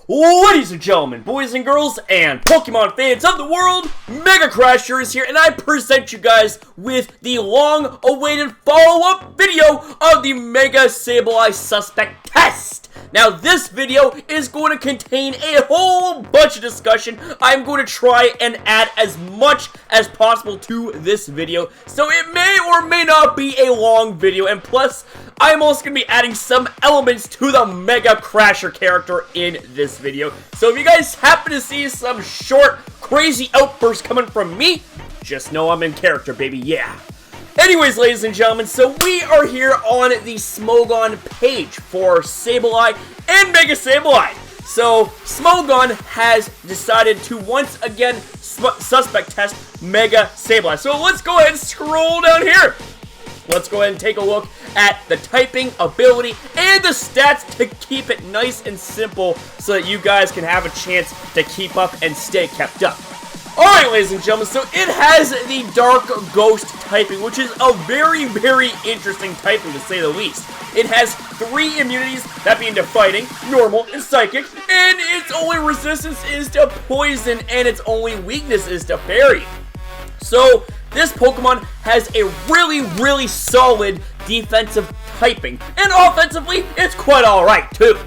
Ladies and gentlemen, boys and girls, and Pokemon fans of the world, Megacrasher is here, and I present you guys with the long-awaited follow-up video of the Mega-Sableye Suspect Test. Now, this video is going to contain a whole bunch of discussion. I'm going to try and add as much as possible to this video, so it may or may not be a long video, and plus, I'm also going to be adding some elements to the Megacrasher character in this video. So if you guys happen to see some short, crazy outbursts coming from me, just know I'm in character, baby, yeah. Anyways, ladies and gentlemen, so we are here on the Smogon page for Sableye and Mega-Sableye. So, Smogon has decided to once again suspect test Mega-Sableye. So let's go ahead and scroll down here. Let's go ahead and take a look at the typing, ability, and the stats to keep it nice and simple so that you guys can have a chance to keep up and stay kept up. Alright, ladies and gentlemen, so it has the Dark Ghost typing, which is a very, very interesting typing to say the least. It has 3 immunities, that being to fighting, normal, and psychic, and its only resistance is to poison, and its only weakness is to fairy. So, this Pokemon has a really, really solid defensive typing, and offensively, it's quite alright, too.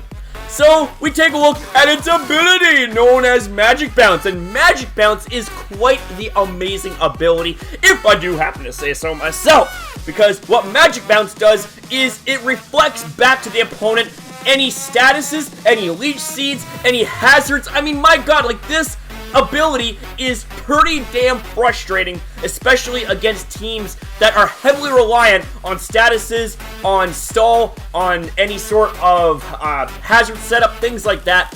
So, we take a look at its ability, known as Magic Bounce, and Magic Bounce is quite the amazing ability, if I do happen to say so myself, because what Magic Bounce does is it reflects back to the opponent any statuses, any leech seeds, any hazards. I mean, my god, like, this ability is pretty damn frustrating, especially against teams that are heavily reliant on statuses, on stall, on any sort of hazard setup, things like that.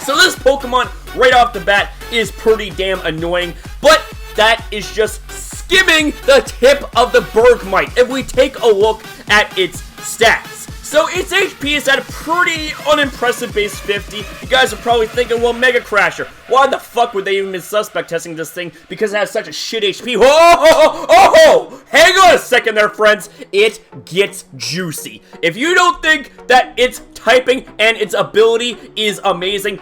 So this Pokemon, right off the bat, is pretty damn annoying, but that is just skimming the tip of the Bergmite if we take a look at its stats. So its HP is at a pretty unimpressive base 50. You guys are probably thinking, well, Megacrasher, why the fuck would they even be suspect testing this thing because it has such a shit HP? Oh, hang on a second there, friends. It gets juicy. If you don't think that its typing and its ability is amazing,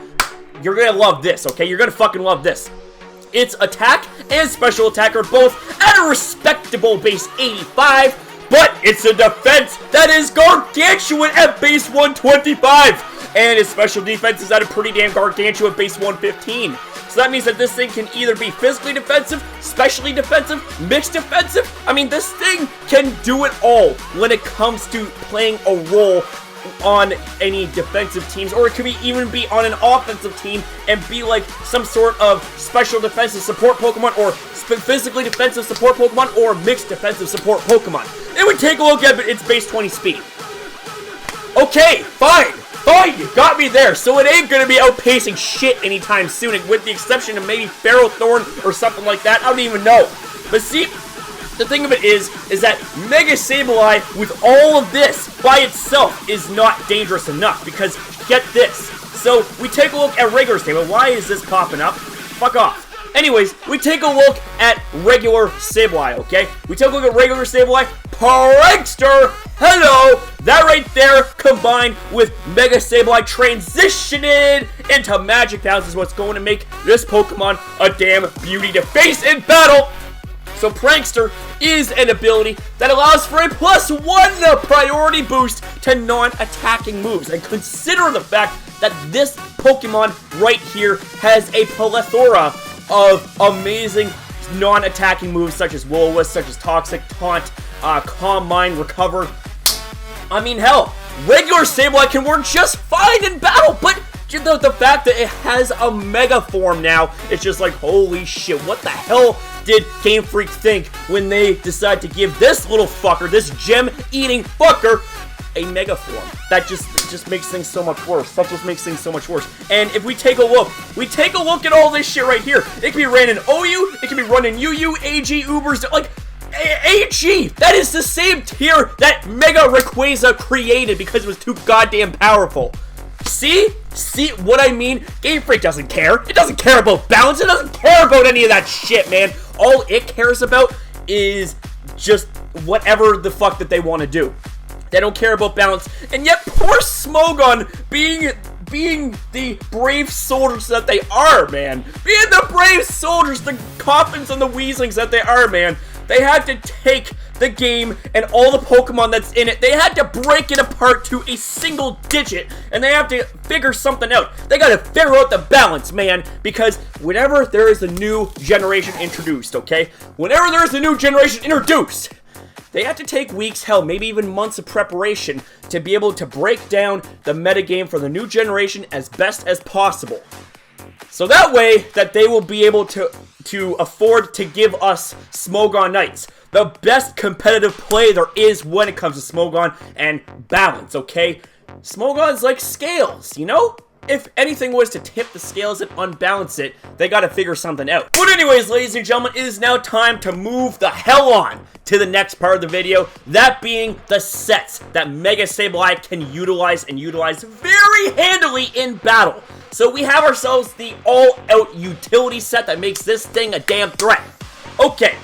you're gonna love this, okay? You're gonna fucking love this. Its attack and special attack are both at a respectable base 85. But it's a defense that is gargantuan at base 125. And its special defense is at a pretty damn gargantuan base 115. So that means that this thing can either be physically defensive, specially defensive, mixed defensive. I mean, this thing can do it all when it comes to playing a role on any defensive teams, or it could even be on an offensive team and be like some sort of special defensive support Pokemon, or physically defensive support Pokemon, or mixed defensive support Pokemon. And we take a look at its base 20 speed. Okay, fine, you got me there. So it ain't gonna be outpacing shit anytime soon, with the exception of maybe Ferrothorn or something like that. I don't even know. But see, the thing of it is that Mega-Sableye, with all of this by itself, is not dangerous enough, because get this. So we take a look at regular Sableye. Why is this popping up? Fuck off. Anyways, we take a look at regular Sableye, okay? We take a look at regular Sableye. Prankster, hello! That right there, combined with Mega-Sableye transitioning into Magic Bounce, is what's going to make this Pokemon a damn beauty to face in battle. So Prankster is an ability that allows for a +1 priority boost to non-attacking moves. And consider the fact that this Pokemon right here has a plethora of amazing non-attacking moves such as Will-O-Wisp, such as Toxic, Taunt, Calm Mind, Recover. I mean, hell, regular Sableye can work just fine in battle, but the fact that it has a Mega form now, it's just like, holy shit, what the hell did Game Freak think when they decided to give this little fucker, this gem-eating fucker, a Mega form? That just makes things so much worse. That just makes things so much worse. And if we take a look at all this shit right here. It can be ran in OU, it can be run in UU, AG, Ubers, like, AG! That is the same tier that Mega Rayquaza created because it was too goddamn powerful. See what I mean? Game Freak doesn't care. It doesn't care about balance. It doesn't care about any of that shit, man. All it cares about is just whatever the fuck that they want to do. They don't care about balance. And yet, poor Smogon, being being the brave soldiers that they are, man. Being the brave soldiers, the Coffins and the Weaslings that they are, man. They had to take the game and all the Pokemon that's in it, they had to break it apart to a single digit, and they have to figure something out. They gotta figure out the balance, man, because whenever there is a new generation introduced, okay? Whenever there is a new generation introduced, they have to take weeks, hell, maybe even months of preparation to be able to break down the metagame for the new generation as best as possible. So that way, that they will be able to afford to give us Smogon Knights, the best competitive play there is when it comes to Smogon and balance, okay? Smogon's like scales, you know? If anything was to tip the scales and unbalance it, they gotta figure something out. But anyways, ladies and gentlemen, it is now time to move the hell on to the next part of the video, that being the sets that Mega-Sableye can utilize very handily in battle. So we have ourselves the all-out utility set that makes this thing a damn threat. Okay,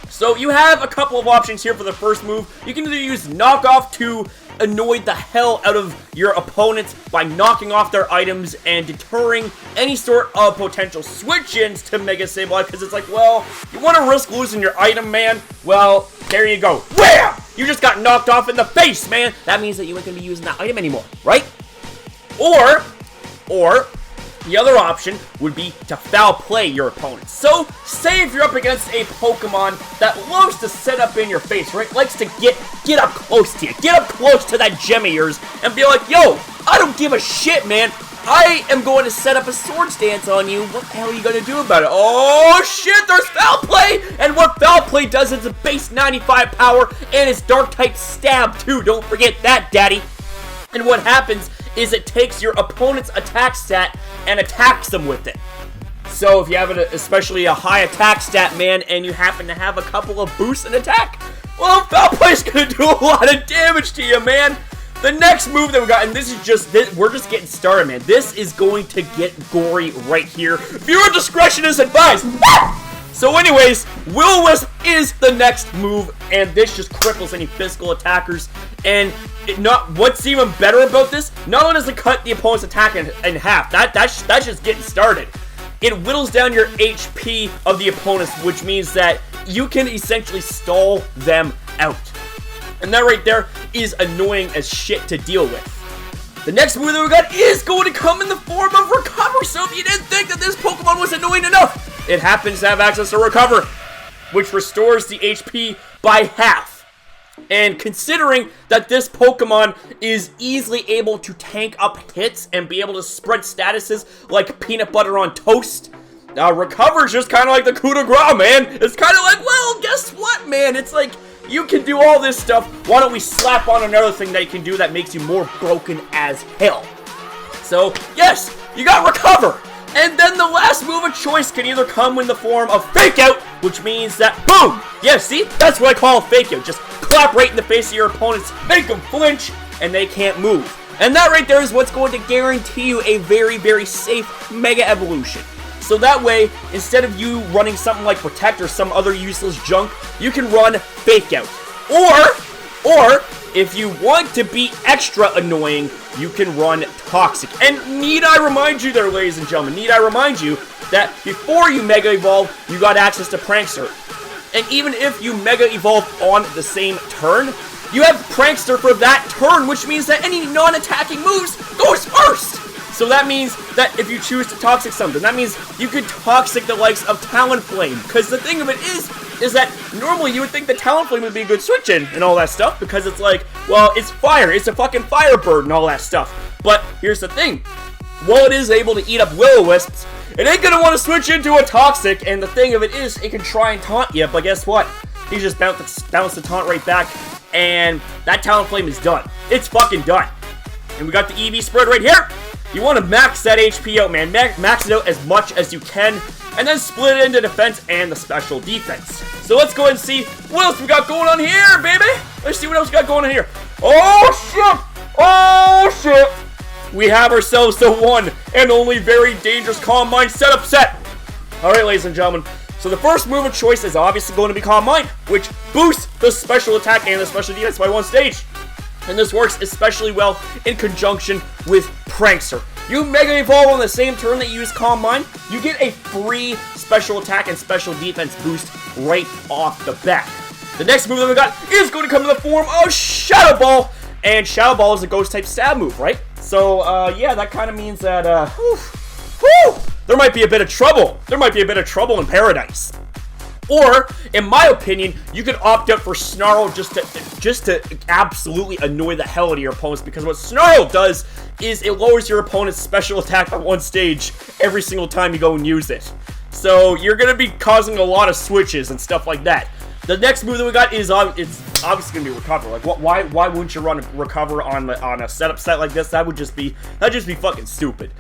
so you have a couple of options here for the first move. You can either use Knockoff to annoy the hell out of your opponents by knocking off their items and deterring any sort of potential switch-ins to Mega-Sableye, because it's like, well, you want to risk losing your item, man? Well, there you go. Wham! You just got knocked off in the face, man! That means that you ain't going to be using that item anymore, right? Or the other option would be to foul play your opponents. So, say if you're up against a Pokemon that loves to set up in your face, right? Likes to get up close to you. Get up close to that gem of yours and be like, yo, I don't give a shit, man. I am going to set up a sword stance on you. What the hell are you going to do about it? Oh, shit, there's foul play! And what foul play does is a base 95 power and it's dark-type stab, too. Don't forget that, daddy. And what happens is it takes your opponent's attack stat and attacks them with it. So if you have especially a high attack stat, man, and you happen to have a couple of boosts in attack, well, foul play is going to do a lot of damage to you, man. The next move that we got, and this is just, we're just getting started, man. This is going to get gory right here. Viewer discretion is advised. So anyways, Will-O-Wisp is the next move, and this just cripples any physical attackers. And what's even better about this, not only does it cut the opponent's attack in half, that's just getting started. It whittles down your HP of the opponents, which means that you can essentially stall them out. And that right there is annoying as shit to deal with. The next move that we got is going to come in the form of Recover. So if you didn't think that this Pokemon was annoying enough, it happens to have access to Recover, which restores the HP by half. And considering that this Pokemon is easily able to tank up hits and be able to spread statuses like peanut butter on toast, Recover is just kind of like the coup de grace, man. It's kind of like, well, guess what, man? It's like, you can do all this stuff. Why don't we slap on another thing that you can do that makes you more broken as hell? So, yes, you got Recover. And then the last move of choice can either come in the form of Fake Out, which means that, boom! Yeah, see? That's what I call a Fake Out. Just clap right in the face of your opponents, make them flinch, and they can't move. And that right there is what's going to guarantee you a very, very safe Mega Evolution. So that way, instead of you running something like Protect or some other useless junk, you can run Fake Out. Or, if you want to be extra annoying, you can run Toxic. And need I remind you there, ladies and gentlemen, need I remind you that before you Mega Evolve, you got access to Prankster. And even if you Mega Evolve on the same turn, you have Prankster for that turn, which means that any non-attacking moves goes first. So that means that if you choose to Toxic something, that means you could Toxic the likes of Talonflame. Because the thing of it is that normally you would think that Talonflame would be a good switch-in and all that stuff, because it's like, well, it's fire, it's a fucking fire bird and all that stuff. But here's the thing, while it is able to eat up Will-O-Wisps, it ain't gonna want to switch into a Toxic, and the thing of it is, it can try and taunt you, but guess what? He just bounced the taunt right back, and that Talonflame is done. It's fucking done. And we got the EV spread right here. You want to max that HP out, man. Max it out as much as you can, and then split it into defense and the special defense. So let's go ahead and see what else we got going on here, baby. Let's see what else we got going on here. Oh, shit. Oh, shit. We have ourselves the one and only very dangerous Calm Mind setup set. All right, ladies and gentlemen. So the first move of choice is obviously going to be Calm Mind, which boosts the special attack and the special defense by one stage. And this works especially well in conjunction with Prankster. you Mega Evolve on the same turn that you use Calm Mind, you get a free special attack and special defense boost right off the bat. The next move that we got is going to come in the form of Shadow Ball, and Shadow Ball is a ghost-type stab move, right? So, yeah, that kind of means that, there might be a bit of trouble. There might be a bit of trouble in paradise. Or, in my opinion, you could opt out for Snarl just to absolutely annoy the hell out of your opponents, because what Snarl does is it lowers your opponent's special attack by 1 stage every single time you go and use it. So, you're going to be causing a lot of switches and stuff like that. The next move that we got is, it's obviously going to be Recover. Like, why wouldn't you run a Recover on a setup set like this? That'd just be fucking stupid.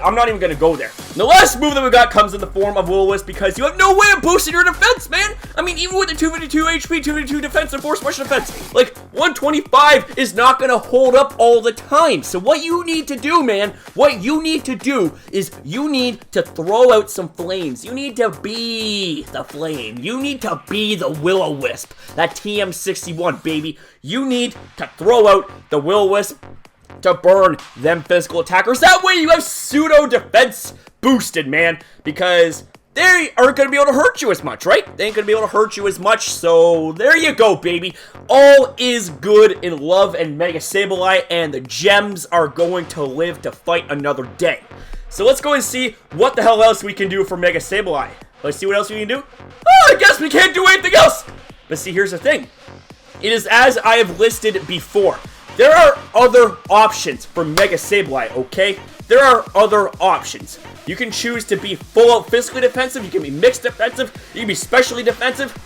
I'm not even going to go there. The last move that we got comes in the form of Will-O-Wisp, because you have no way of boosting your defense, man! I mean, even with the 252 HP, 252 defense, and 4 special defense, like, 125 is not going to hold up all the time. So what you need to do, man, what you need to do is you need to throw out some flames. You need to be the flame. You need to be the Will-O-Wisp. That TM61, baby. You need to throw out the Will-O-Wisp to burn them physical attackers. That way you have pseudo defense boosted, man, because they aren't going to be able to hurt you as much, right? They ain't going to be able to hurt you as much, so there you go, baby. All is good in love and Mega-Sableye, and the gems are going to live to fight another day. So let's go and see what the hell else we can do for Mega-Sableye. Let's see what else we can do. Oh, I guess we can't do anything else. But see, here's the thing. It is as I have listed before. There are other options for Mega-Sableye, okay? There are other options. You can choose to be full out physically defensive, you can be mixed defensive, you can be specially defensive.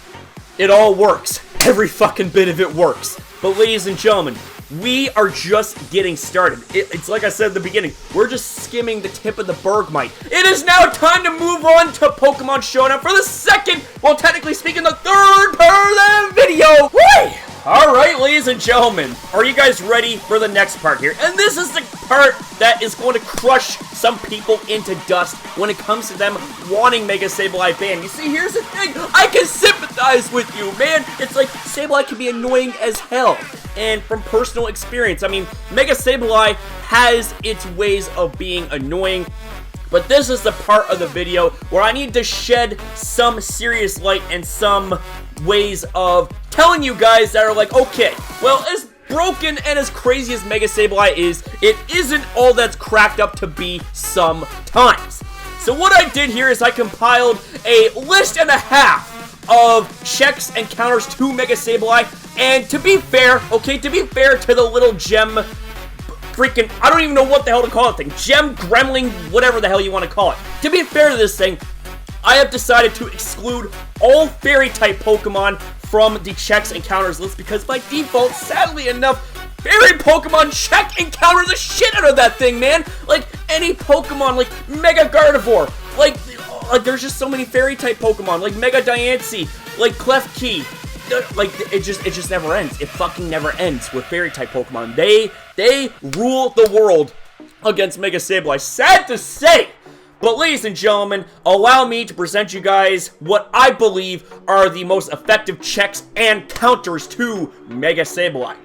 It all works. Every fucking bit of it works. But ladies and gentlemen, we are just getting started. It's like I said at the beginning, we're just skimming the tip of the Bergmite. It is now time to move on to Pokemon Showdown for the second, well, technically speaking, the third part of the video. Whee! Alright, ladies and gentlemen, are you guys ready for the next part here? And this is the part that is going to crush some people into dust when it comes to them wanting Mega-Sableye banned. You see, here's the thing, I can sympathize with you, man. It's like, Sableye can be annoying as hell. And from personal experience, I mean, Mega-Sableye has its ways of being annoying, but this is the part of the video where I need to shed some serious light and some ways of telling you guys that are like, okay, well, as broken and as crazy as Mega-Sableye is, it isn't all that's cracked up to be sometimes. So what I did here is I compiled a list and a half of checks and counters to Mega-Sableye, and to be fair, okay, to be fair to the little gem freaking, I don't even know what the hell to call it thing, gem gremlin, whatever the hell you want to call it. To be fair to this thing, I have decided to exclude all fairy-type Pokemon from the checks and counters list, because by default, sadly enough, fairy Pokemon check and counter the shit out of that thing, man. Like, any Pokemon, like Mega Gardevoir, like there's just so many fairy-type Pokemon, like Mega Diancie, like Klefki. Like, it just never ends. It fucking never ends with fairy-type Pokemon. They rule the world against Mega-Sableye. Sad to say! But ladies and gentlemen, allow me to present you guys what I believe are the most effective checks and counters to Mega-Sableye.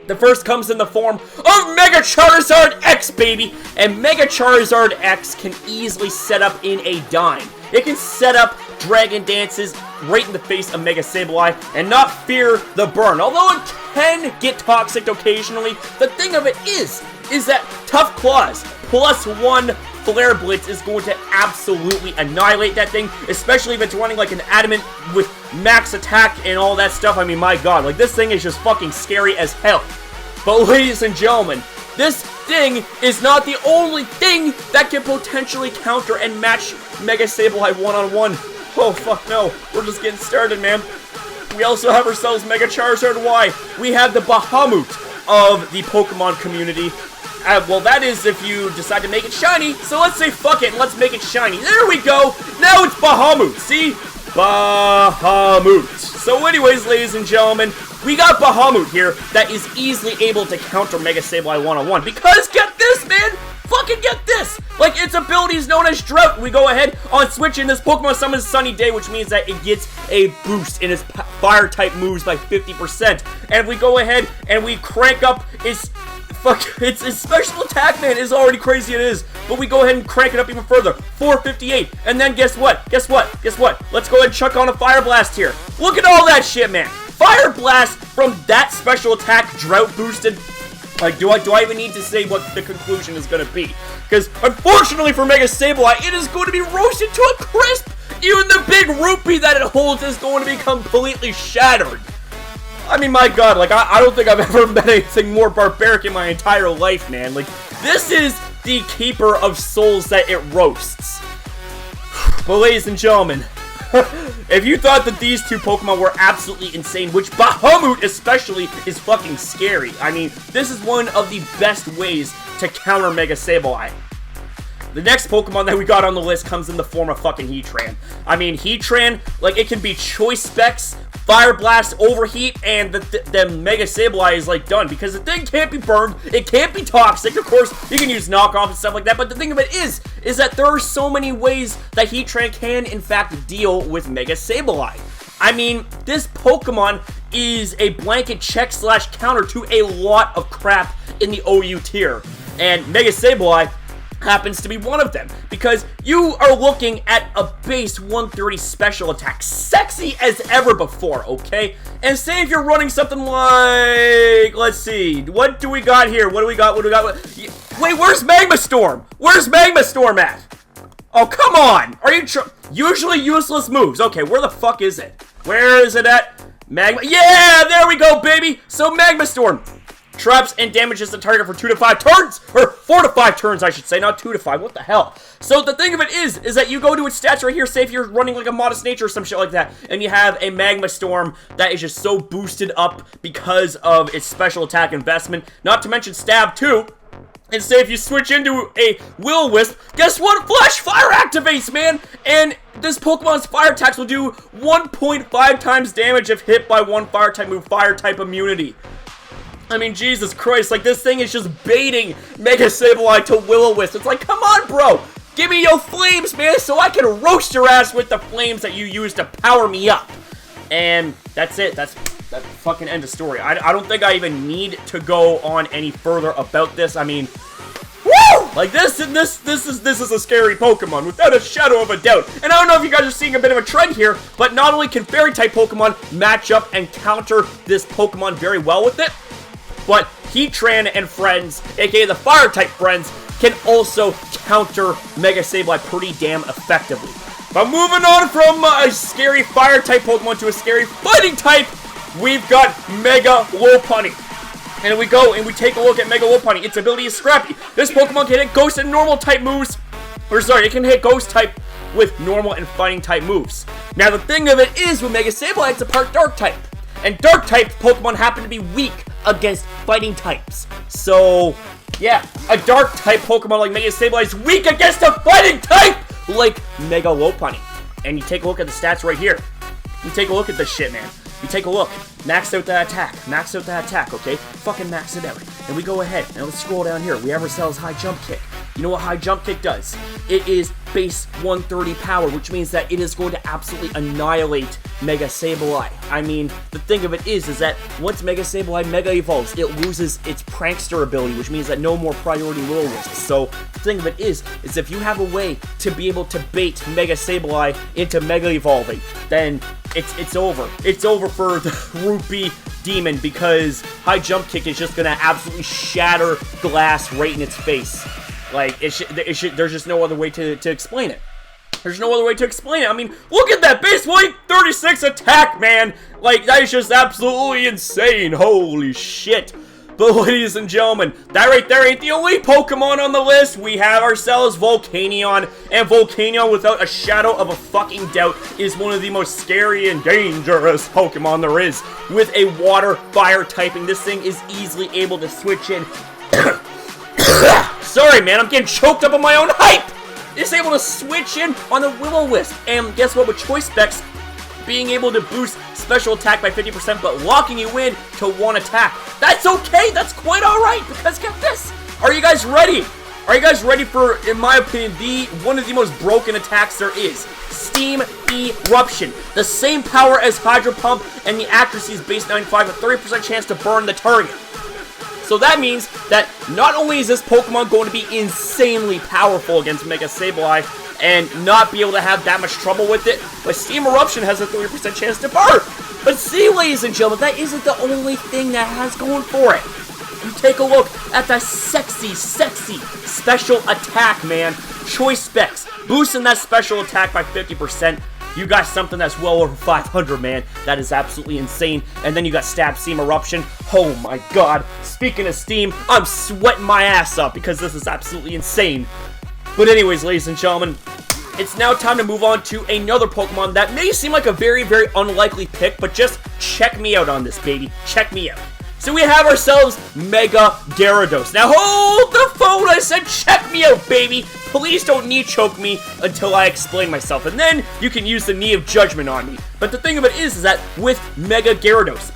The first comes in the form of Mega Charizard X, baby! And Mega Charizard X can easily set up in a dime. It can set up Dragon Dances right in the face of Mega-Sableye and not fear the burn. Although it can get toxic occasionally, the thing of it is that Tough Claws +1 Flare Blitz is going to absolutely annihilate that thing, especially if it's running like an Adamant with max attack and all that stuff. I mean, my god, like, this thing is just fucking scary as hell. But ladies and gentlemen, this thing is not the only thing that can potentially counter and match Mega-Sableye one-on-one. Oh, fuck no. We're just getting started, man. We also have ourselves Mega Charizard Y. We have the Bahamut of the Pokemon community. Well, that is if you decide to make it shiny. So let's say fuck it and let's make it shiny. There we go. Now it's Bahamut. See? Bahamut. So anyways, ladies and gentlemen, we got Bahamut here that is easily able to counter Mega-Sableye one-on-one. Because get this, man! Fucking get this! Like, its ability is known as Drought. We go ahead on switching this Pokemon summons Sunny Day, which means that it gets a boost in its fire-type moves by 50%. And if we go ahead and we crank up its fuck, its special attack, man, is already crazy, it is. But we go ahead and crank it up even further. 458. And then guess what? Guess what? Guess what? Let's go ahead and chuck on a Fire Blast here. Look at all that shit, man. Fire Blast from that special attack, drought boosted. Like, do I even need to say what the conclusion is going to be? Because, unfortunately for Mega-Sableye, it is going to be roasted to a crisp. Even the big rupee that it holds is going to be completely shattered. I mean, my god, like, I don't think I've ever met anything more barbaric in my entire life, man. Like, this is the keeper of souls that it roasts. But, ladies and gentlemen, if you thought that these two Pokemon were absolutely insane, which Bahamut especially is fucking scary. I mean, this is one of the best ways to counter Mega-Sableye. The next Pokemon that we got on the list comes in the form of fucking Heatran. I mean, Heatran, like, it can be Choice Specs, Fire Blast, Overheat, and the Mega-Sableye is, like, done. Because the thing can't be burned, it can't be toxic. Of course, you can use knockoff and stuff like that, but the thing of it is that there are so many ways that Heatran can, in fact, deal with Mega-Sableye. I mean, this Pokemon is a blanket check / counter to a lot of crap in the OU tier. And Mega-Sableye happens to be one of them, because you are looking at a base 130 special attack, sexy as ever before, okay? And say if you're running something like, let's see, what do we got here? What do we got? Wait, where's Magma Storm? Where's Magma Storm at? Oh, come on! Are you usually useless moves? Okay, where the fuck is it? Where is it at? Magma, yeah, there we go, baby! So Magma Storm traps and damages the target for 2 to 5 turns, or 4 to 5 turns, I should say, not 2 to 5, what the hell? So the thing of it is that you go to its stats right here, say if you're running like a Modest Nature or some shit like that, and you have a Magma Storm that is just so boosted up because of its special attack investment, not to mention Stab too, and say if you switch into a Will-O-Wisp, guess what? Flash Fire activates, man! And this Pokemon's fire attacks will do 1.5 times damage if hit by one fire type move, fire type immunity. I mean, Jesus Christ, like, this thing is just baiting Mega-Sableye to Will-O-Wisp. It's like, come on, bro! Give me your flames, man, so I can roast your ass with the flames that you use to power me up. And that's it. That's fucking end of story. I don't think I even need to go on any further about this. I mean, woo! Like, this is a scary Pokemon, without a shadow of a doubt. And I don't know if you guys are seeing a bit of a trend here, but not only can Fairy-type Pokemon match up and counter this Pokemon very well with it, but Heatran and friends, aka the Fire-type friends, can also counter Mega-Sableye pretty damn effectively. But moving on from a scary Fire-type Pokemon to a scary Fighting-type, we've got Mega Lopunny. And we go and we take a look at Mega Lopunny. Its ability is Scrappy. This Pokemon can hit Ghost and Normal-type moves. Or sorry, it can hit Ghost-type with Normal and Fighting-type moves. Now the thing of it is, with Mega-Sableye, it's a part Dark-type. And Dark-type Pokemon happen to be weak against fighting types. So, yeah, a Dark-type Pokemon like Mega-Sableye is weak against a fighting type like Mega Lopunny. And you take a look at the stats right here. You take a look at this shit, man. You take a look. Max out that attack. Max out that attack, okay? Fucking max it out. And we go ahead, and let's scroll down here. We have ourselves High Jump Kick. You know what High Jump Kick does? It is base 130 power, which means that it is going to absolutely annihilate Mega-Sableye. I mean, the thing of it is that once Mega-Sableye Mega Evolves, it loses its Prankster ability, which means that no more priority Will-O-Wisps. So, the thing of it is if you have a way to be able to bait Mega-Sableye into Mega Evolving, then it's over. It's over for the Rupee Demon, because High Jump Kick is just gonna absolutely shatter glass right in its face. Like, there's just no other way to explain it. There's no other way to explain it. I mean, look at that base 136 attack, man! Like, that is just absolutely insane. Holy shit. But ladies and gentlemen, that right there ain't the only Pokemon on the list. We have ourselves Volcanion, and Volcanion, without a shadow of a fucking doubt, is one of the most scary and dangerous Pokemon there is. With a water fire typing, this thing is easily able to switch in. Sorry, man, I'm getting choked up on my own hype! It's able to switch in on the Will-O-Wisp, and guess what, with Choice Specs, being able to boost special attack by 50%, but locking you in to one attack. That's okay, that's quite alright, because get this! Are you guys ready? Are you guys ready for, in my opinion, one of the most broken attacks there is? Steam Eruption. The same power as Hydro Pump, and the accuracy is base 95, a 30% chance to burn the target. So that means that not only is this Pokemon going to be insanely powerful against Mega-Sableye and not be able to have that much trouble with it, but Steam Eruption has a 30% chance to burn. But see, ladies and gentlemen, that isn't the only thing that has going for it. You take a look at that sexy special attack, man. Choice specs, boosting that special attack by 50%. You got something that's well over 500, man. That is absolutely insane. And then you got Stab Steam Eruption. Oh my god. Speaking of Steam, I'm sweating my ass up because this is absolutely insane. But anyways, ladies and gentlemen, it's now time to move on to another Pokemon that may seem like a very, very unlikely pick, but just check me out on this, baby. Check me out. So we have ourselves Mega Gyarados. Now hold the phone, I said check me out, baby. Please don't knee choke me until I explain myself, and then you can use the knee of judgment on me. But the thing of it is that with Mega Gyarados,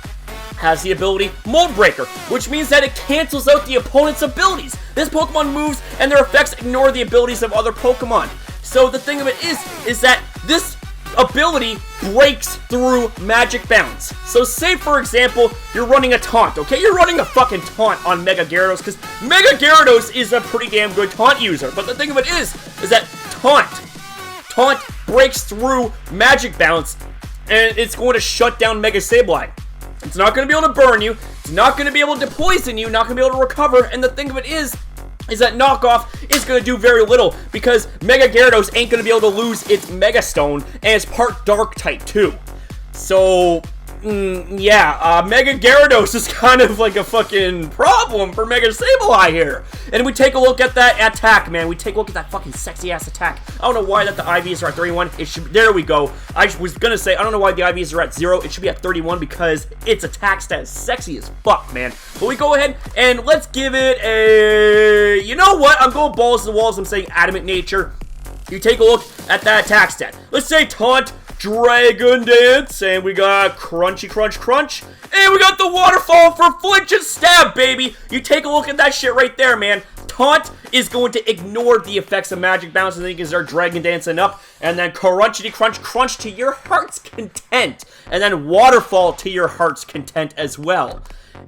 has the ability Mold Breaker, which means that it cancels out the opponent's abilities. This Pokemon moves and their effects ignore the abilities of other Pokemon. So the thing of it is that this ability breaks through magic bounds. So say for example, you're running a taunt, okay? You're running a fucking taunt on Mega Gyarados because Mega Gyarados is a pretty damn good taunt user. But the thing of it is that taunt breaks through magic bounds and it's going to shut down Mega-Sableye. It's not going to be able to burn you, it's not going to be able to poison you, not going to be able to recover, and the thing of it is that Knockoff is going to do very little because Mega Gyarados ain't going to be able to lose its Mega Stone, and it's part Dark type too. So, yeah, Mega Gyarados is kind of like a fucking problem for Mega-Sableye here. And we take a look at that attack, man. We take a look at that fucking sexy-ass attack. I don't know why that the IVs are at 31. It should, there we go. I was gonna say, I don't know why the IVs are at 0. It should be at 31 because its attack stat is sexy as fuck, man. But we go ahead and let's give it a... You know what? I'm going balls to the walls. I'm saying Adamant Nature. You take a look at that attack stat. Let's say Taunt, Dragon Dance, and we got Crunchy Crunch Crunch, and we got the Waterfall for Flinch and Stab, baby. You take a look at that shit right there, man. Taunt is going to ignore the effects of Magic Bounce, and then you can start Dragon Dancing up, and then Crunchity Crunch Crunch to your heart's content, and then Waterfall to your heart's content as well.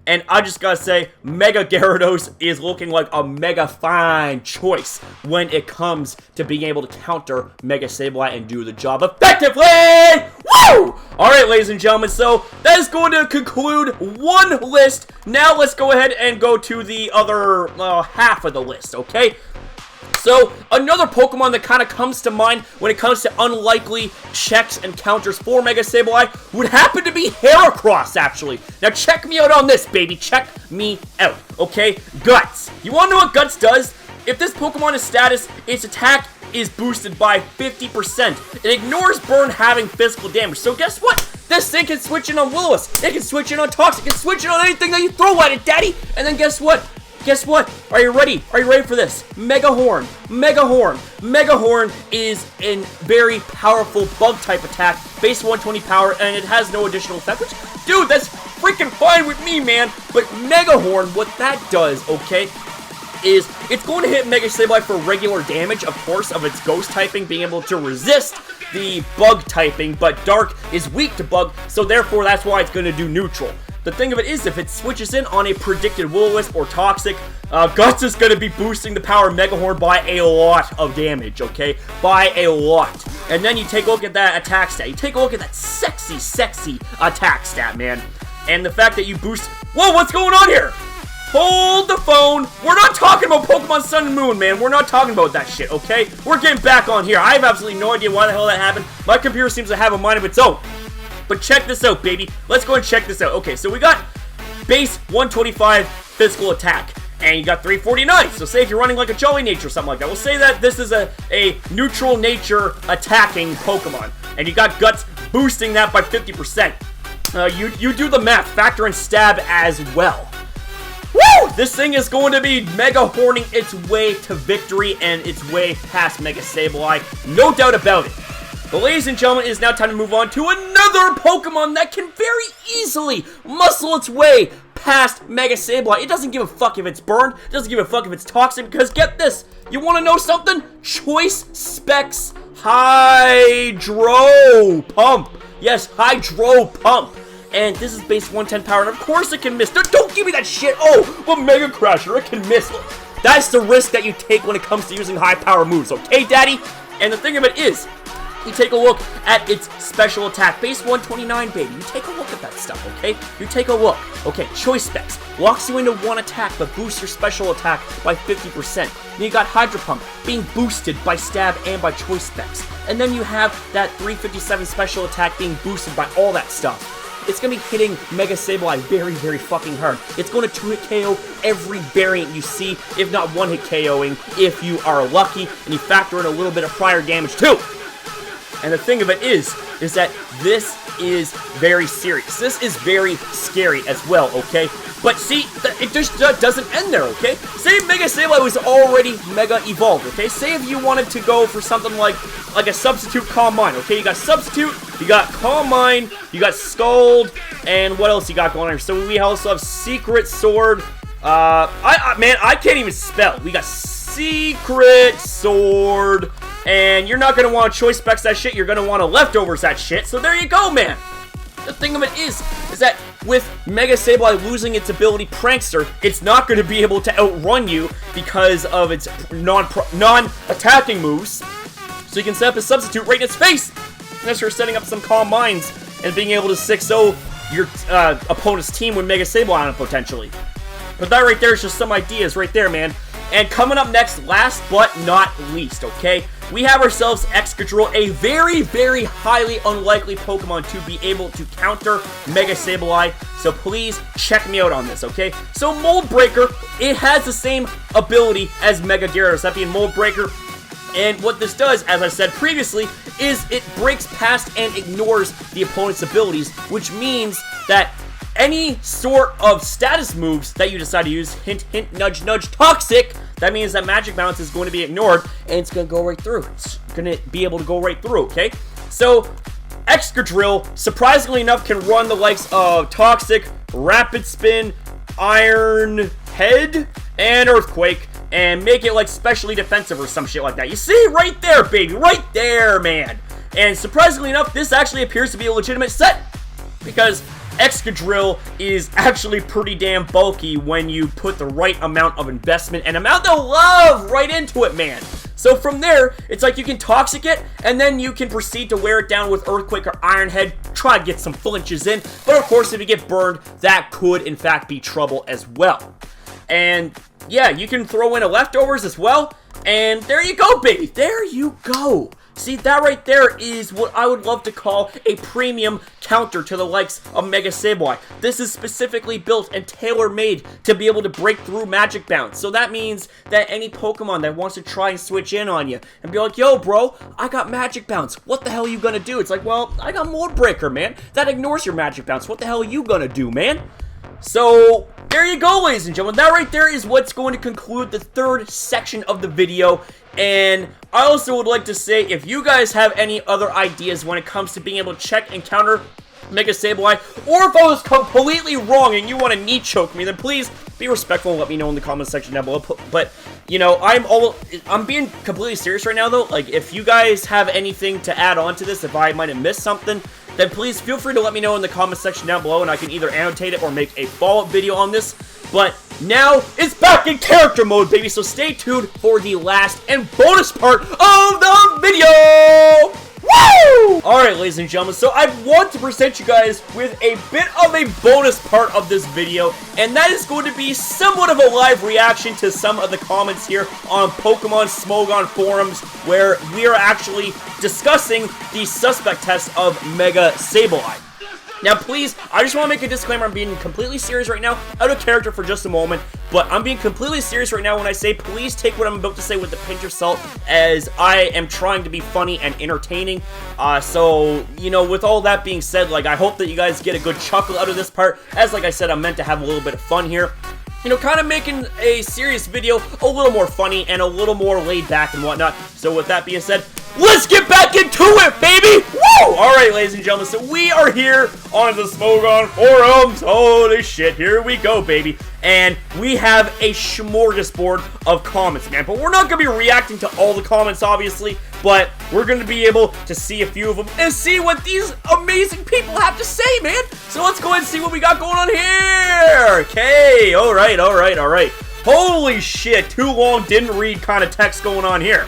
And I just gotta say, Mega Gyarados is looking like a mega fine choice when it comes to being able to counter Mega-Sableye and do the job effectively! Woo! Alright, ladies and gentlemen, so that is going to conclude one list. Now let's go ahead and go to the other half of the list, okay? So, another Pokemon that kind of comes to mind when it comes to unlikely checks and counters for Mega-Sableye would happen to be Heracross, actually. Now, check me out on this, baby. Check me out, okay? Guts. You want to know what Guts does? If this Pokemon is status, its attack is boosted by 50%. It ignores burn having physical damage. So, guess what? This thing can switch in on Will-O-Wisp. It can switch in on Toxic. It can switch in on anything that you throw at it, daddy. And then guess what? Guess what? Are you ready? Are you ready for this? Mega Horn. Mega Horn. Mega Horn is a very powerful bug type attack, base 120 power, and it has no additional effect, which, dude, that's freaking fine with me, man. But Mega Horn, what that does, okay, is it's going to hit Mega-Sableye for regular damage, of course, of its ghost typing being able to resist the bug typing, but Dark is weak to bug, so therefore that's why it's going to do neutral. The thing of it is, if it switches in on a predicted Will-O-Wisp or Toxic, Guts is going to be boosting the power of Mega Horn by a lot of damage, okay? By a lot. And then you take a look at that attack stat. You take a look at that sexy attack stat, man. And the fact that you boost... Whoa, what's going on here? Hold the phone. We're not talking about Pokemon Sun and Moon, man. We're not talking about that shit, okay? We're getting back on here. I have absolutely no idea why the hell that happened. My computer seems to have a mind of its own. But check this out, baby. Let's go and check this out. Okay, so we got base 125 physical attack, and you got 349. So say if you're running like a Jolly Nature or something like that, we'll say that this is a neutral nature attacking Pokemon, and you got Guts boosting that by 50%. You do the math, factor in Stab as well. Woo! This thing is going to be Mega Horning its way to victory and its way past Mega-Sableye, no doubt about it. But ladies and gentlemen, it is now time to move on to another Pokemon that can very easily muscle its way past Mega-Sableye. It doesn't give a fuck if it's burned. It doesn't give a fuck if it's toxic, because get this. You want to know something? Choice Specs Hydro Pump. Yes, Hydro Pump and this is base 110 power, and of course it can miss. Don't give me that shit. Oh, but Megacrasher, it can miss. That's the risk that you take when it comes to using high power moves, okay, daddy? And the thing of it is, you take a look at its special attack. Base 129, baby. You take a look at that stuff, okay? You take a look. Okay, choice specs. Locks you into one attack, but boosts your special attack by 50%. Then you got Hydro Pump, being boosted by stab and by choice specs. And then you have that 357 special attack being boosted by all that stuff. It's going to be hitting Mega-Sableye very, very fucking hard. It's going to 2-hit KO every variant you see, if not 1-hit KOing, if you are lucky, and you factor in a little bit of prior damage too. And the thing of it is that this is very serious. This is very scary as well, okay? But see, it just doesn't end there, okay? Say Mega-Sableye was already Mega Evolved, okay? Say if you wanted to go for something like a Substitute Calm Mind, okay? You got Substitute, you got Calm Mind, you got Scald, and what else you got going on here? So we also have Secret Sword. Man, I can't even spell. We got Secret Sword. And you're not going to want to choice specs that shit, you're going to want to leftovers that shit, so there you go, man! The thing of it is that with Mega-Sableye losing its ability Prankster, it's not going to be able to outrun you because of its non-attacking moves, so you can set up a substitute right in its face, unless you're setting up some Calm Minds and being able to 6-0 your opponent's team with Mega-Sableye on it, potentially. But that right there is just some ideas right there, man. And coming up next, last but not least, okay? We have ourselves Excadrill, a very, very highly unlikely Pokemon to be able to counter Mega-Sableye, so please check me out on this, okay? So Mold Breaker, it has the same ability as Mega Gyarados, that being Mold Breaker, and what this does, as I said previously, is it breaks past and ignores the opponent's abilities, which means that any sort of status moves that you decide to use, hint, hint, nudge, nudge, toxic, that means that Magic Bounce is going to be ignored, and it's going to go right through. It's going to be able to go right through, okay? So, Excadrill, surprisingly enough, can run the likes of Toxic, Rapid Spin, Iron Head, and Earthquake, and make it like specially defensive or some shit like that. You see? Right there, baby. Right there, man. And surprisingly enough, this actually appears to be a legitimate set, because Excadrill is actually pretty damn bulky when you put the right amount of investment and amount of love right into it, man. So from there, it's like you can Toxic it, and then you can proceed to wear it down with Earthquake or Iron Head, try to get some flinches in, but of course if you get burned, that could in fact be trouble as well. And yeah, you can throw in a leftovers as well, and there you go, baby, there you go. See, that right there is what I would love to call a premium counter to the likes of Mega-Sableye. This is specifically built and tailor-made to be able to break through Magic Bounce. So that means that any Pokemon that wants to try and switch in on you and be like, yo, bro, I got Magic Bounce. What the hell are you gonna do? It's like, well, I got Mold Breaker, man. That ignores your Magic Bounce. What the hell are you gonna do, man? So, there you go, ladies and gentlemen. That right there is what's going to conclude the third section of the video. And I also would like to say, if you guys have any other ideas when it comes to being able to check and counter Mega-Sableye, or if I was completely wrong and you want to knee choke me, then please be respectful and let me know in the comment section down below. But, you know, I'm being completely serious right now, though. Like, if you guys have anything to add on to this, if I might have missed something, then please feel free to let me know in the comment section down below, and I can either annotate it or make a follow-up video on this. But now it's back in character mode, baby, so stay tuned for the last and bonus part of the video! Woo! Alright, ladies and gentlemen, so I want to present you guys with a bit of a bonus part of this video, and that is going to be somewhat of a live reaction to some of the comments here on Pokemon Smogon forums, where we are actually discussing the suspect test of Mega-Sableye. Now, please, I just want to make a disclaimer. I'm being completely serious right now, out of character for just a moment, but I'm being completely serious right now when I say please take what I'm about to say with a pinch of salt, as I am trying to be funny and entertaining. So, you know, with all that being said, like, I hope that you guys get a good chuckle out of this part, as, like I said, I'm meant to have a little bit of fun here. You know, kind of making a serious video a little more funny and a little more laid back and whatnot. So with that being said, let's get back into it, baby! Woo! Alright, ladies and gentlemen, so we are here on the Smogon forums. Holy shit, here we go, baby. And we have a smorgasbord of comments, man. But we're not going to be reacting to all the comments, obviously. but we're going to be able to see a few of them and see what these amazing people have to say, man. So let's go ahead and see what we got going on here. Okay, all right. Holy shit, too long, didn't read kind of text going on here.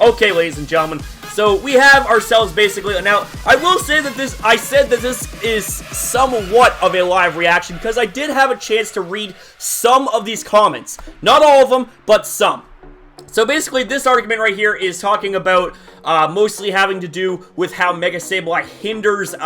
Okay, ladies and gentlemen, so we have ourselves basically, now, I will say that I said that this is somewhat of a live reaction because I did have a chance to read some of these comments. Not all of them, but some. So basically, this argument right here is talking about mostly having to do with how Mega-Sableye hinders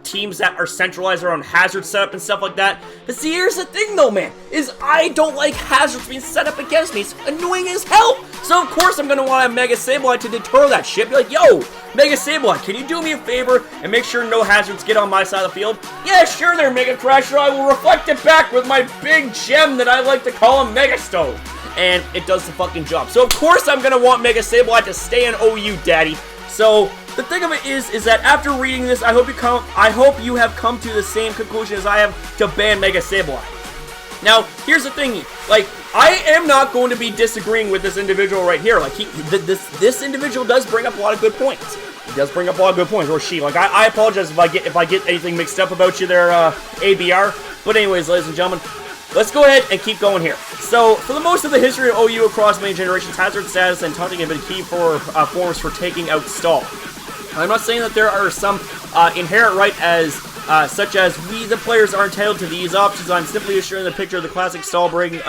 teams that are centralized around hazard setup and stuff like that. But see, here's the thing though, man, is I don't like hazards being set up against me. It's annoying as hell. So of course I'm going to want a Mega-Sableye to deter that shit. Be like, yo, Mega-Sableye, can you do me a favor and make sure no hazards get on my side of the field? Yeah, sure there, Megacrasher. I will reflect it back with my big gem that I like to call a Mega Stove. And it does the fucking job. So of course I'm gonna want Mega-Sableye to stay in OU, daddy. So the thing of it is that after reading this, I hope you have come to the same conclusion as I have to ban Mega-Sableye. Now, here's the thing, like, I am not going to be disagreeing with this individual right here. Like, this individual does bring up a lot of good points. He does bring up a lot of good points, or she. Like, I apologize if I get anything mixed up about you there, ABR. But anyways, ladies and gentlemen, let's go ahead and keep going here. So, for the most of the history of OU across many generations, hazard status and taunting have been key for forms for taking out stall. I'm not saying that there are some inherent right as such as we, the players, are entitled to these options. I'm simply showing the picture of the classic stall breaking.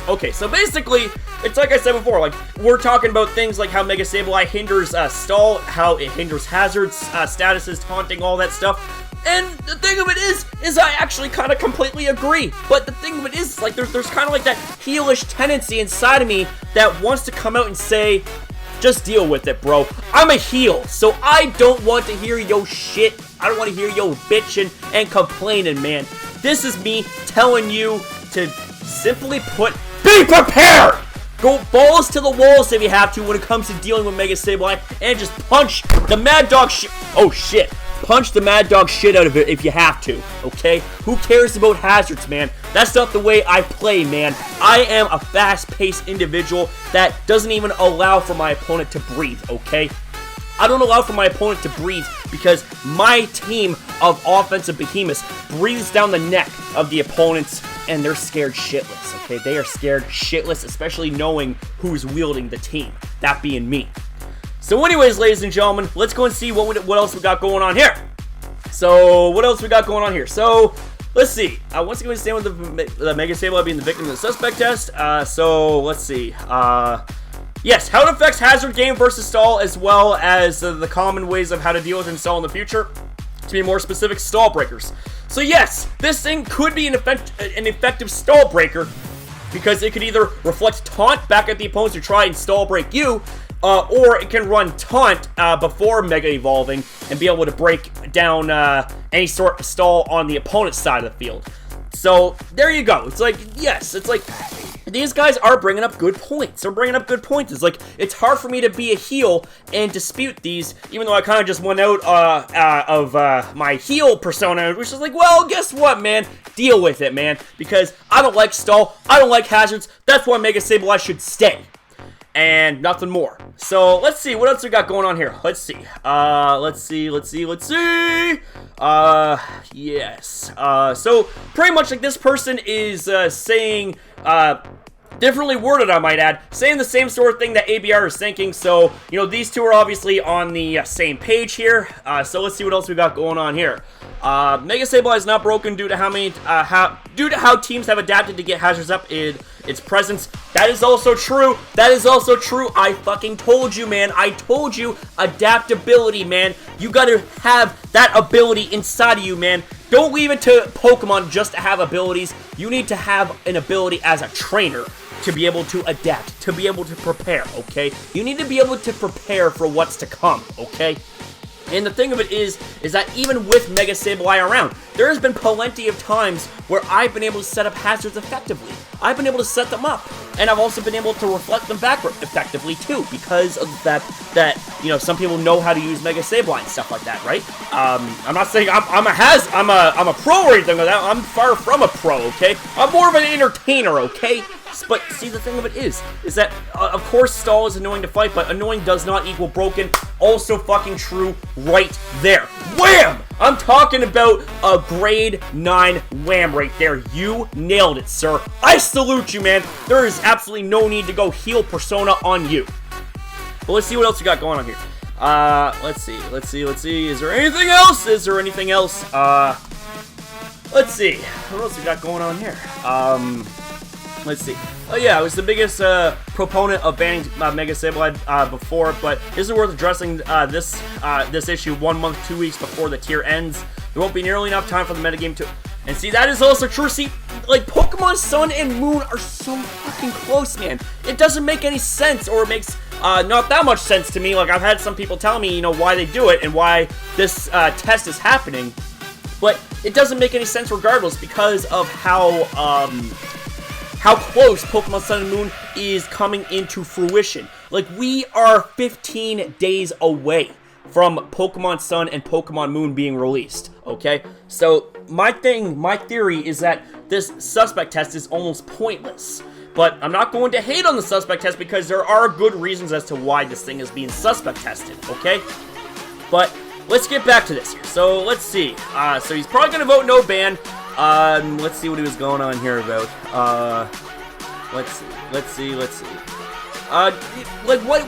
Okay, so basically, it's like I said before, like, we're talking about things like how Mega-Sableye hinders stall, how it hinders hazards, statuses, taunting, all that stuff. And the thing of it is I actually kind of completely agree. But the thing of it is, like, there's kind of like that heelish tendency inside of me that wants to come out and say, just deal with it, bro. I'm a heel, so I don't want to hear yo shit. I don't want to hear yo bitching and complaining, man. This is me telling you to simply put, be prepared! Go balls to the walls if you have to when it comes to dealing with Mega-Sableye and just punch the mad dog shit. Oh shit. Punch the mad dog shit out of it if you have to, okay? Who cares about hazards, man? That's not the way I play, man. I am a fast-paced individual that doesn't even allow for my opponent to breathe, okay? I don't allow for my opponent to breathe because my team of offensive behemoths breathes down the neck of the opponents and they're scared shitless, okay? They are scared shitless, especially knowing who's wielding the team, that being me. So anyways, ladies and gentlemen, let's go and see what else we got going on here. So, what else we got going on here? So, let's see. Once again, we stand with the Mega-Sableye being the victim of the suspect test. So, let's see. Yes, how it affects hazard game versus stall, as well as the common ways of how to deal with and stall in the future. To be more specific, stall breakers. So, yes, this thing could be an effective stall breaker, because it could either reflect taunt back at the opponents to try and stall break you, or it can run taunt before Mega Evolving and be able to break down any sort of stall on the opponent's side of the field. So, there you go. It's like, yes, it's like, these guys are bringing up good points. They're bringing up good points. It's like, it's hard for me to be a heel and dispute these, even though I kind of just went out of my heel persona, which is like, well, guess what, man? Deal with it, man. Because I don't like stall. I don't like hazards. That's why Mega-Sableye should stay. And nothing more. So, let's see. What else we got going on here? Let's see. Yes. So, pretty much like this person is saying, differently worded, I might add, saying the same sort of thing that ABR is thinking. So, you know, these two are obviously on the same page here. So, let's see what else we got going on here. Mega-Sableye is not broken due to how teams have adapted to get hazards up in its presence. That is also true. That is also true. I fucking told you, man. I told you, adaptability, man. You gotta have that ability inside of you, man. Don't leave it to Pokemon just to have abilities. You need to have an ability as a trainer to be able to adapt, to be able to prepare, okay? You need to be able to prepare for what's to come, okay? And the thing of it is that even with Mega-Sableye around, there has been plenty of times where I've been able to set up hazards effectively. I've been able to set them up, and I've also been able to reflect them back effectively too, because of that you know, some people know how to use Mega-Sableye and stuff like that, right? I'm not saying I'm a pro or anything like that. I'm far from a pro, okay? I'm more of an entertainer, okay? boss. But see, the thing of it is that, of course, stall is annoying to fight, but annoying does not equal broken. Also fucking true right there. Wham! I'm talking about a grade 9 wham right there. You nailed it, sir. I salute you, man. There is absolutely no need to go heal Persona on you. But let's see what else we got going on here. Let's see. Is there anything else? Let's see. What else we got going on here? Let's see. Oh yeah, I was the biggest proponent of banning Mega-Sableye before, but this is worth addressing this issue 1 month, 2 weeks before the tier ends. There won't be nearly enough time for the metagame to... And see, that is also true. See, like, Pokemon Sun and Moon are so fucking close, man. It doesn't make any sense, or it makes not that much sense to me. Like, I've had some people tell me, you know, why they do it and why this test is happening. But it doesn't make any sense regardless because of how close Pokemon Sun and Moon is coming into fruition. Like, we are 15 days away from Pokemon Sun and Pokemon Moon being released, okay? So, my theory is that this suspect test is almost pointless. But I'm not going to hate on the suspect test because there are good reasons as to why this thing is being suspect tested, okay? But let's get back to this here. So, let's see. So he's probably going to vote no ban. Let's see what he was going on here about. Let's see. Like,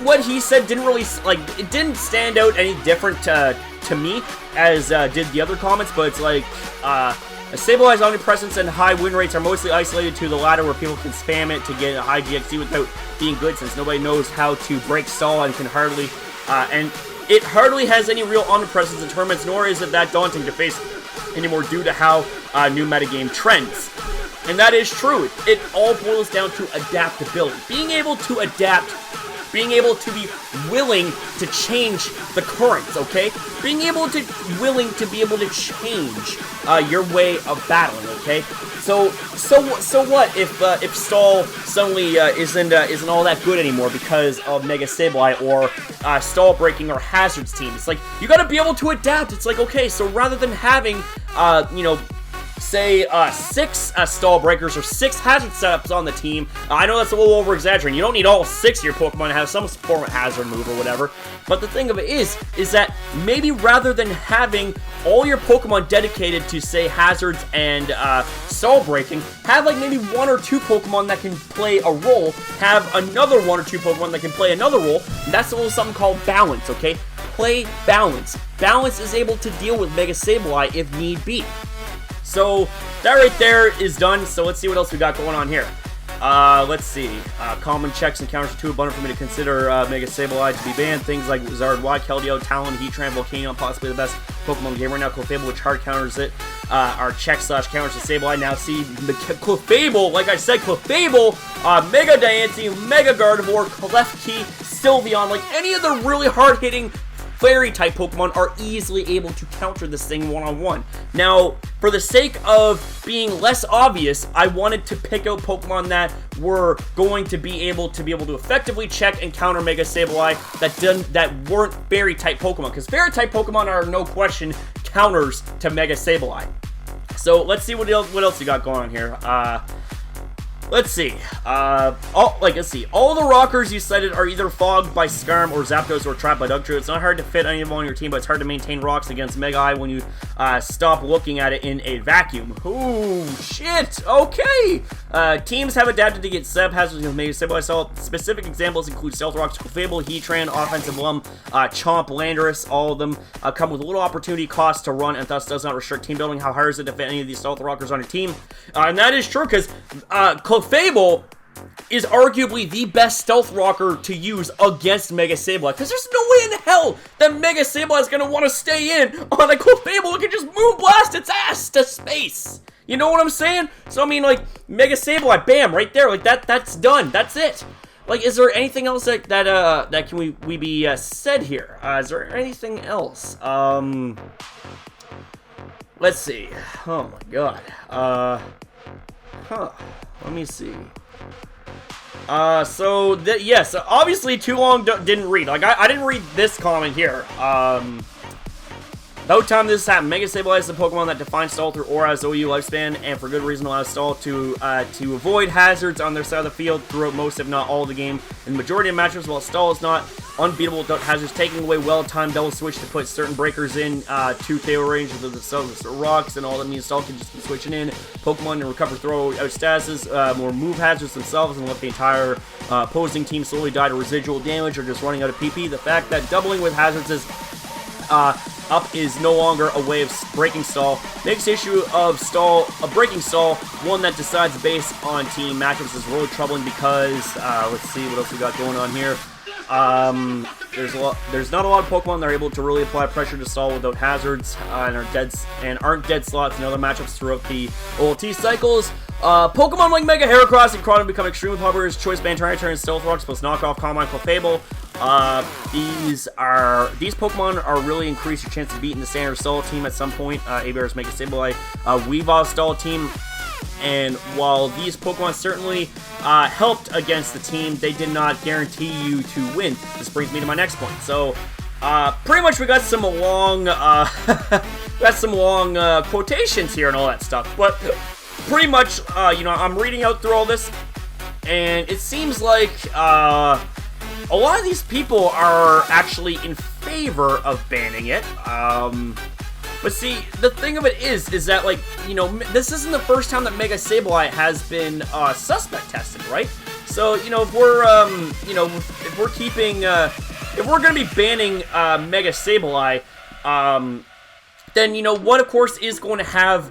what he said didn't really, like, it didn't stand out any different to me as did the other comments, but it's like, Sableye's omnipresence and high win rates are mostly isolated to the latter, where people can spam it to get a high GXD without being good, since nobody knows how to break stall and can hardly, and it hardly has any real omnipresence in tournaments, nor is it that daunting to face anymore due to how new metagame trends. And that is true. It all boils down to adaptability. Being able to adapt, being able to be willing to change the currents, okay? Being able to willing to be able to change your way of battling, okay? So what if stall suddenly isn't all that good anymore because of Mega-Sableye or stall breaking or hazards team? It's like, you gotta be able to adapt. It's like, okay, so rather than having you know, say 6 stall breakers or 6 hazard setups on the team. I know that's a little over exaggerating. You don't need all 6 of your Pokemon to have some form of hazard move or whatever. But the thing of it is that maybe rather than having all your Pokemon dedicated to, say, hazards and stall breaking, have like maybe 1 or 2 Pokemon that can play a role, have another 1 or 2 Pokemon that can play another role. And that's a little something called balance, okay? Play balance. Balance is able to deal with Mega-Sableye if need be. So, that right there is done, so let's see what else we got going on here. Let's see. Common checks and counters are too abundant for me to consider Mega-Sableye to be banned. Things like Zard, Y, Keldeo, Talon, Heatran, Volcanion, possibly the best Pokemon game right now. Clefable, which hard counters it, are check/counters to Sableye. Now see, Clefable, like I said, Clefable, Mega Diancie, Mega Gardevoir, Klefki, Sylveon, like any of the really hard-hitting Fairy-type Pokemon are easily able to counter this thing one-on-one. Now, for the sake of being less obvious, I wanted to pick out Pokemon that were going to be able to effectively check and counter Mega-Sableye that weren't Fairy-type Pokemon, because Fairy-type Pokemon are, no question, counters to Mega-Sableye. So, let's see what else you got going on here. Let's see. Let's see. All the rockers you cited are either fogged by Skarm or Zapdos or trapped by Dugtrio. It's not hard to fit any of them on your team, but it's hard to maintain rocks against Mega-Eye when you stop looking at it in a vacuum. Ooh, shit. Okay. Teams have adapted to get Zeb hazards with Mega-Sableye. So specific examples include Stealth Rocks, Clefable, Heatran, Offensive Lum, Chomp, Landorus. All of them come with a little opportunity cost to run and thus does not restrict team building. How hard is it to fit any of these Stealth Rockers on your team? And that is true because Clefable is arguably the best Stealth Rocker to use against Mega-Sableye, because there's no way in hell that Mega-Sableye is going to want to stay in on a Clefable and can just Moon Blast its ass to space. You know what I'm saying? So, I mean, like, Mega-Sableye, bam, right there, like, that's done, that's it. Like, is there anything else that can we be said here? Is there anything else? Let's see. Oh my god. Let me see. Yes, obviously Too Long didn't read. Like, I didn't read this comment here. About time this happened. Mega-Sableye is the Pokemon that defines Stall through Aura's OU lifespan, and for good reason allows Stall to avoid hazards on their side of the field throughout most, if not all, of the game. In the majority of matchups, while Stall is not unbeatable without hazards, taking away well-timed double switch to put certain breakers in 2 KO range with the rocks and all that means Stall can just be switching in Pokemon and recover throw out statuses, more move hazards themselves, and let the entire opposing team slowly die to residual damage or just running out of PP. The fact that doubling with hazards is up is no longer a way of breaking Stall makes the issue of breaking Stall one that decides based on team matchups is really troubling because let's see what else we got going on here. There's not a lot of Pokemon that are able to really apply pressure to Stall without hazards and aren't dead slots in other matchups throughout the OLT cycles. Pokemon like Mega Heracross and Crawdon become extremely popular as Choice Band, Tyranitar, and Stealth Rocks plus knockoff Calmine Clefable. These Pokemon are really increase your chance of beating the standard Stall team at some point. Abear's Mega-Sableye, Weavile Stall team. And while these Pokemon certainly helped against the team, they did not guarantee you to win. This brings me to my next point. So, pretty much we got some long, quotations here and all that stuff. But pretty much, you know, I'm reading out through all this, and it seems like a lot of these people are actually in favor of banning it. But see, the thing of it is that, like, you know, this isn't the first time that Mega-Sableye has been suspect tested, right? So, you know, if we're, you know, if we're keeping, if we're gonna be banning Mega-Sableye, then, you know, what, of course, is going to have,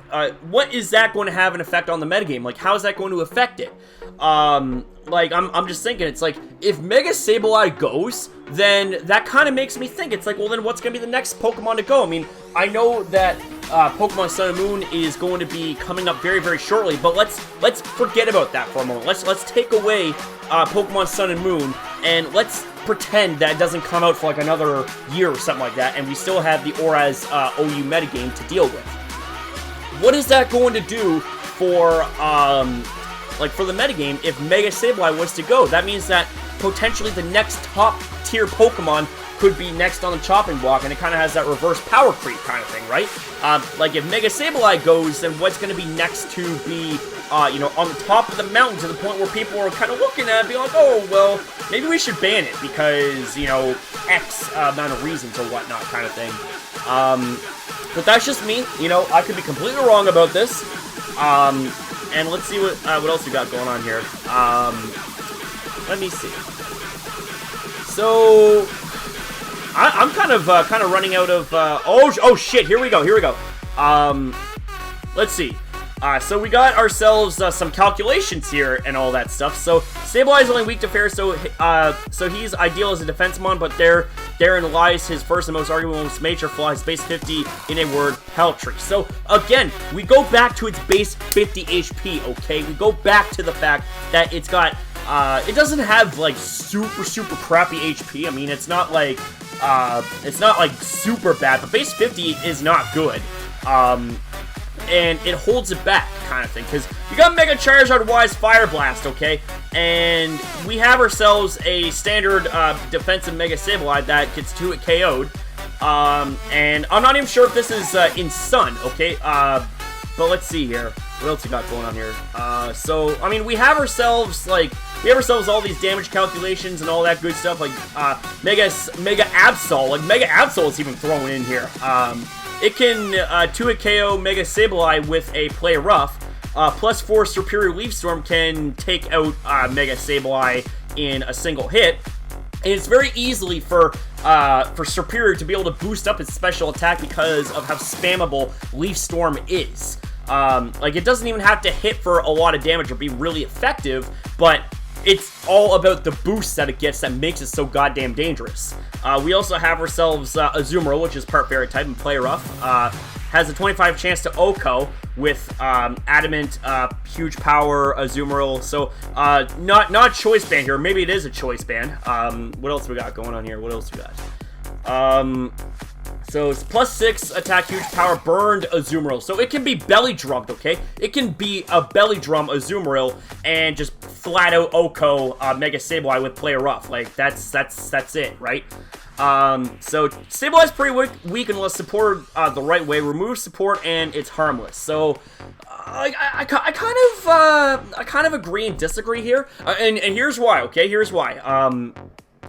what is that going to have an effect on the metagame? Like, how is that going to affect it? Like, I'm just thinking, it's like, if Mega-Sableye goes, then that kind of makes me think, it's like, well, then what's going to be the next Pokemon to go? I mean, I know that Pokemon Sun and Moon is going to be coming up very, very shortly, but let's forget about that for a moment. Let's take away Pokemon Sun and Moon, and let's pretend that it doesn't come out for, like, another year or something like that, and we still have the Aura's OU metagame to deal with. What is that going to do for, like, for the metagame if Mega-Sableye was to go? That means that potentially the next top-tier Pokemon could be next on the chopping block, and it kind of has that reverse power creep kind of thing, right? Like, if Mega-Sableye goes, then what's going to be next to be, you know, on the top of the mountain to the point where people are kind of looking at it being like, oh, well, maybe we should ban it because, you know, X amount of reasons or whatnot kind of thing. But that's just me. You know, I could be completely wrong about this. And let's see what else we got going on here. Let me see. So I'm kind of running out of. Oh shit! Here we go. Let's see. So we got ourselves some calculations here and all that stuff. So Sableye is only weak to fair, so he's ideal as a defensemon, but therein lies his first and most arguable major flaw, his base 50 in a word, peltry. So again, we go back to its base 50 HP, okay? We go back to the fact that it's got, it doesn't have like super crappy HP. I mean, it's not like super bad, but base 50 is not good. And it holds it back, kind of thing, because you got Mega Charizard Wise Fire Blast, okay, and we have ourselves a standard defensive Mega-Sableye that gets 2-hit KO'd, and I'm not even sure if this is in Sun, okay, but let's see here, what else we got going on here? So, I mean, we have ourselves all these damage calculations and all that good stuff, like, Mega Absol, like, Mega Absol is even thrown in here, it can 2-hit KO Mega-Sableye with a Play Rough. Plus 4 Superior Leaf Storm can take out Mega-Sableye in a single hit. And it's very easily for Superior to be able to boost up its special attack because of how spammable Leaf Storm is. Like, it doesn't even have to hit for a lot of damage or be really effective, but it's all about the boost that it gets that makes it so goddamn dangerous. We also have ourselves Azumarill, which is part Fairy type and Play Rough. Has a 25 chance to OHKO with Adamant, Huge Power, Azumarill. So, not Choice Band here. Maybe it is a Choice Band. What else we got going on here? What else we got? So it's plus 6 attack, huge power, burned Azumarill. So it can be belly drummed, okay? It can be a belly drum Azumarill and just flat out OHKO Mega-Sableye with Play Rough. Like, that's it, right? So Sableye's pretty weak unless supported the right way. Remove support and it's harmless. So I kind of agree and disagree here. And here's why. Okay, here's why.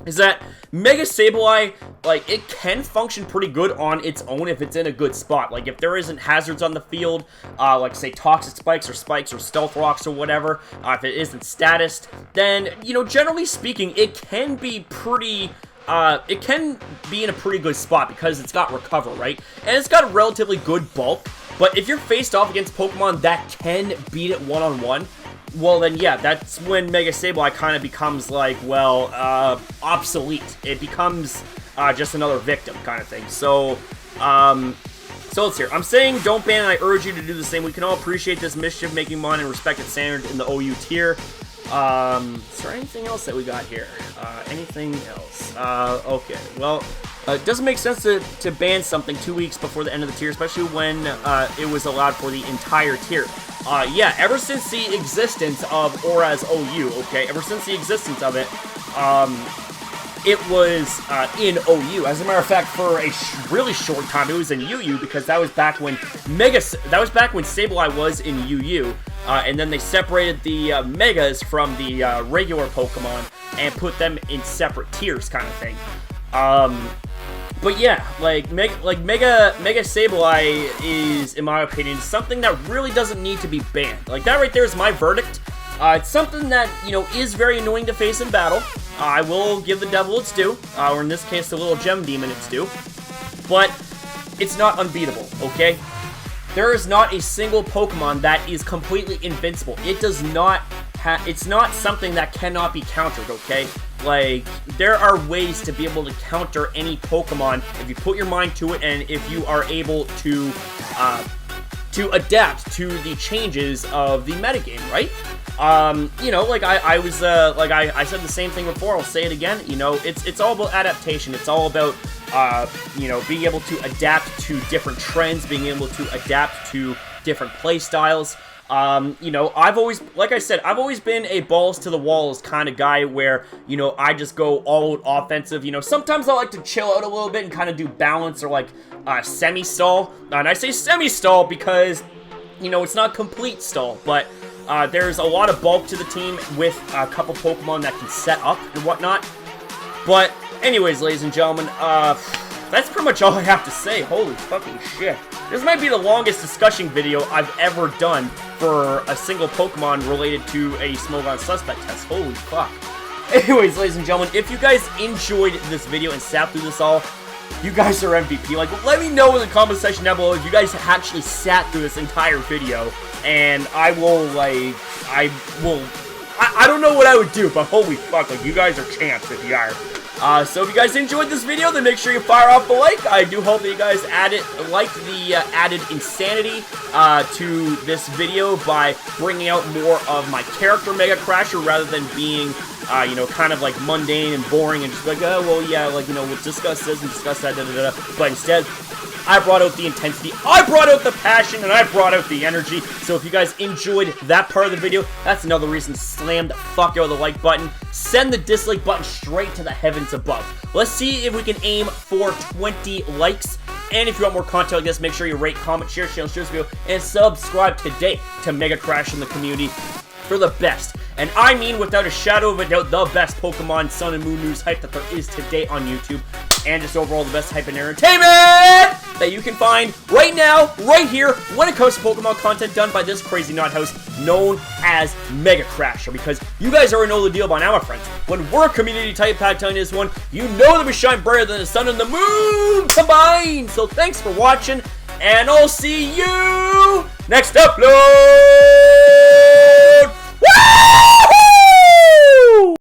Is that Mega-Sableye, like, it can function pretty good on its own if it's in a good spot. Like, if there isn't hazards on the field, like, say, toxic spikes or stealth rocks or whatever, if it isn't statused, then, you know, generally speaking, it can be pretty... it can be in a pretty good spot because it's got recover, right? And it's got a relatively good bulk, but if you're faced off against Pokemon that can beat it one-on-one, well then yeah, that's when Mega-Sableye kind of becomes like, well, obsolete. It becomes just another victim kind of thing. So, so let's hear. I'm saying don't ban and I urge you to do the same. We can all appreciate this mischief making mon and respect its standard in the OU tier. Is there anything else that we got here? Anything else? Okay, well, it doesn't make sense to ban something 2 weeks before the end of the tier, especially when it was allowed for the entire tier. Yeah, ever since the existence of Auras OU, okay, ever since the existence of it, it was in OU. As a matter of fact, for a really short time, it was in UU because that was back when Sableye was in UU. And then they separated the Megas from the regular Pokemon and put them in separate tiers, kind of thing. But yeah, Mega-Sableye is, in my opinion, something that really doesn't need to be banned. Like, that right there is my verdict. It's something that, you know, is very annoying to face in battle. I will give the devil its due, or in this case, the little gem demon its due. But it's not unbeatable, okay? There is not a single Pokemon that is completely invincible. It does not it's not something that cannot be countered, okay? Like, there are ways to be able to counter any Pokemon if you put your mind to it and if you are able to adapt to the changes of the metagame, right? You know, like I said the same thing before, I'll say it again, you know, it's all about adaptation. It's all about, you know, being able to adapt to different trends, being able to adapt to different play styles. You know, like I said, I've always been a balls to the walls kind of guy where, you know, I just go all out offensive. You know, sometimes I like to chill out a little bit and kind of do balance or like, semi-stall. And I say semi-stall because, you know, it's not complete stall, but, there's a lot of bulk to the team with a couple Pokemon that can set up and whatnot. But anyways, ladies and gentlemen, that's pretty much all I have to say. Holy fucking shit. This might be the longest discussion video I've ever done for a single Pokemon related to a Smogon Suspect Test. Holy fuck. Anyways, ladies and gentlemen, if you guys enjoyed this video and sat through this all, you guys are MVP. Like, let me know in the comment section down below if you guys actually sat through this entire video, and I will, like, I don't know what I would do, but holy fuck, like, you guys are champs if you are. So if you guys enjoyed this video, then make sure you fire off the like. I do hope that you guys liked the added insanity to this video by bringing out more of my character Megacrasher rather than being, you know, kind of like mundane and boring and just like, oh, well, yeah, like, you know, we'll discuss this and discuss that, da-da-da. But instead, I brought out the intensity, I brought out the passion, and I brought out the energy. So if you guys enjoyed that part of the video, that's another reason to slam the fuck out of the like button. Send the dislike button straight to the heavens above. Let's see if we can aim for 20 likes. And if you want more content like this, make sure you rate, comment, share this video, and subscribe today to Megacrasher in the community for the best. And I mean, without a shadow of a doubt, the best Pokemon Sun and Moon news hype that there is today on YouTube. And just overall the best hype and entertainment that you can find right now, right here, when it comes to Pokemon content done by this crazy nut house known as Megacrasher. Because you guys already know the deal by now, my friends. When we're community type pack telling this one, you know that we shine brighter than the sun and the moon combined. So thanks for watching, and I'll see you next upload.